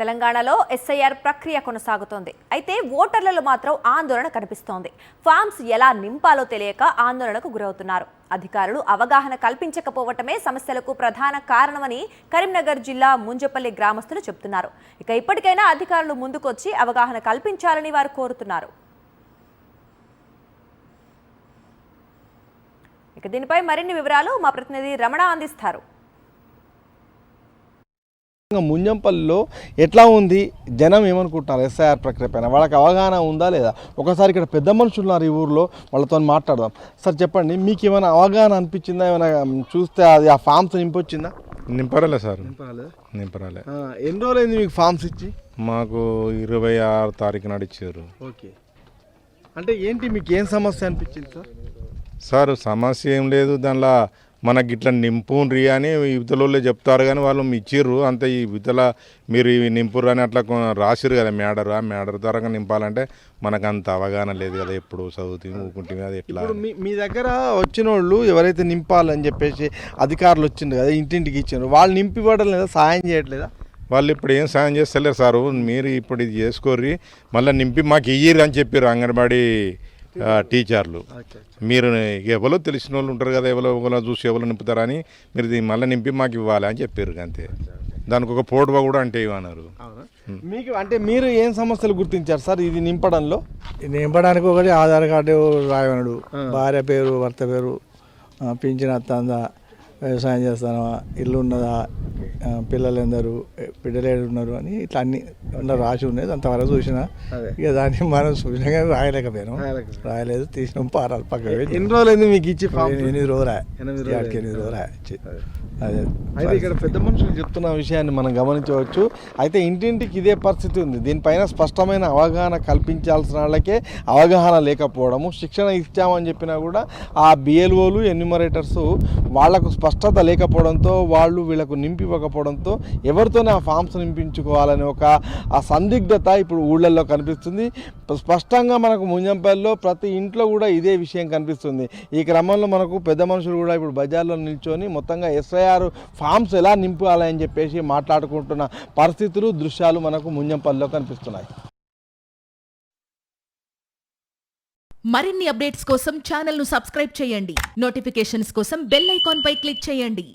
తెలంగాణలో ఎస్ఐఆర్ ప్రక్రియ కొనసాగుతోంది. అయితే ఓటర్లలో మాత్రం ఆందోళన కనిపిస్తోంది. ఫామ్స్ ఎలా నింపాలో తెలియక ఆందోళనకు గురవుతున్నారు. అధికారులు అవగాహన కల్పించకపోవటమే సమస్యలకు ప్రధాన కారణమని కరీంనగర్ జిల్లా ముంజపల్లి గ్రామస్తులు చెబుతున్నారు. ఇక ఇప్పటికైనా అధికారులు ముందుకొచ్చి అవగాహన కల్పించాలని వారు కోరుతున్నారు. ఇక దీనిపై మరిన్ని వివరాలు మా ప్రతినిధి రమణ అందిస్తారు. ముంజంపల్లిలో ఎట్లా ఉంది, జనం ఏమనుకుంటున్నారు ఎస్ఐఆర్ ప్రక్రియ పైన, వాళ్ళకి అవగాహన ఉందా లేదా? ఒకసారి ఇక్కడ పెద్ద మనుషులు ఉన్నారు ఈ ఊర్లో, వాళ్ళతో మాట్లాడదాం. సార్ చెప్పండి, మీకు ఏమైనా అవగాహన అనిపించిందా? ఏమైనా చూస్తే అది ఆ ఫామ్స్ నింపొచ్చిందా? నింపరాలే సార్, నింపరాలే. ఎన్ని రోజులైంది మీకు ఫామ్స్ ఇచ్చి? మాకు 26 తారీఖు నాడు ఇచ్చారు. ఓకే, అంటే ఏంటి మీకు ఏం సమస్య అనిపించింది సార్? సార్ సమస్య ఏం లేదు, దానిలో మనకి ఇట్లా నింపుండ్రి అని ఇవతల చెప్తారు, కానీ వాళ్ళు ఇచ్చిర్రు అంతే. ఈ ఇవతల మీరు ఇవి నింపుర్రు అని అట్లా రాసిరు కదా మేడరు, ఆ మేడర్ ద్వారా నింపాలంటే మనకు అంత అవగాహన లేదు కదా. ఎప్పుడు చదువుతుంది ఊకుంటుంది అది ఎట్లా. మీ దగ్గర వచ్చిన వాళ్ళు ఎవరైతే నింపాలని చెప్పేసి అధికారులు వచ్చిండ్రు కదా, ఇంటింటికి ఇచ్చిండ్రు, వాళ్ళు నింపి ఇవ్వడం లేదా, సాయం చేయట్లేదా? వాళ్ళు ఇప్పుడు ఏం సాయం చేస్తలేరు సారు. మీరు ఇప్పుడు ఇది చేసుకోర్రి, మళ్ళీ నింపి మాకు ఇయ్యిర్రు అని చెప్పారు అంగన్వాడీ టీచర్లు. మీరు ఎవరో తెలిసిన వాళ్ళు ఉంటారు కదా, ఎవరో చూసి ఎవరో నింపుతారని మీరు మళ్ళీ నింపి మాకు ఇవ్వాలి అని చెప్పారు అంతే. దానికి ఒక పోటువా కూడా అంటే ఇవ్వన్నారు. మీకు అంటే మీరు ఏం సమస్యలు గుర్తించారు సార్ ఇది నింపడంలో? నింపడానికి ఒకటి ఆధార్ కార్డు రాయవనుడు, భార్య పేరు, భర్త పేరు, పింఛన్ వస్తుందా, వ్యవసాయం చేస్తానా, ఇల్లు ఉన్నదా, పిల్లలు ఎందరు, బిడ్డలు ఉన్నారు అని ఇట్లా అన్ని రాసి ఉండేది. అంతవరకు చూసినా ఇక దాన్ని మనం చూసినా కానీ రాయలేకపోయాను, రాయలేదు, తీసిన పారాలు పక్కన. ఎన్ని రోజులైంది మీకు ఇచ్చి? 8 రోజులు 8 రోజులు అదే. అయితే ఇక్కడ పెద్ద మనుషులు చెప్తున్న విషయాన్ని మనం గమనించవచ్చు. అయితే ఇంటింటికి ఇదే పరిస్థితి ఉంది. దీనిపైన స్పష్టమైన అవగాహన కల్పించాల్సిన వాళ్ళకే అవగాహన లేకపోవడము, శిక్షణ ఇచ్చామని చెప్పినా కూడా ఆ బిఎల్ఓలు ఎన్యూమరేటర్స్ వాళ్లకు స్పష్టత లేకపోవడంతో, వాళ్ళు వీళ్ళకు నింపివ్వకపోవడంతో ఎవరితోనే ఆ ఫామ్స్ నింపించుకోవాలని ఒక ఆ సందిగ్ధత ఇప్పుడు ఊళ్ళల్లో కనిపిస్తుంది. స్పష్టంగా మనకు ముంజంపల్లిలో ప్రతి ఇంట్లో కూడా ఇదే విషయం కనిపిస్తుంది. ఈ క్రమంలో మనకు పెద్ద మనుషులు కూడా ఇప్పుడు బజార్లో నిల్చొని మొత్తంగా ఎస్ఐఆర్ ఫామ్స్ ఎలా నింపాలని చెప్పేసి మాట్లాడుకుంటున్న పరిస్థితులు, దృశ్యాలు మనకు ముంజంపల్లిలో కనిపిస్తున్నాయి. మరిన్ని అప్డేట్స్ కోసం ఛానల్ను సబ్స్క్రైబ్ చేయండి. నోటిఫికేషన్స్ కోసం బెల్ ఐకాన్ పై క్లిక్ చేయండి.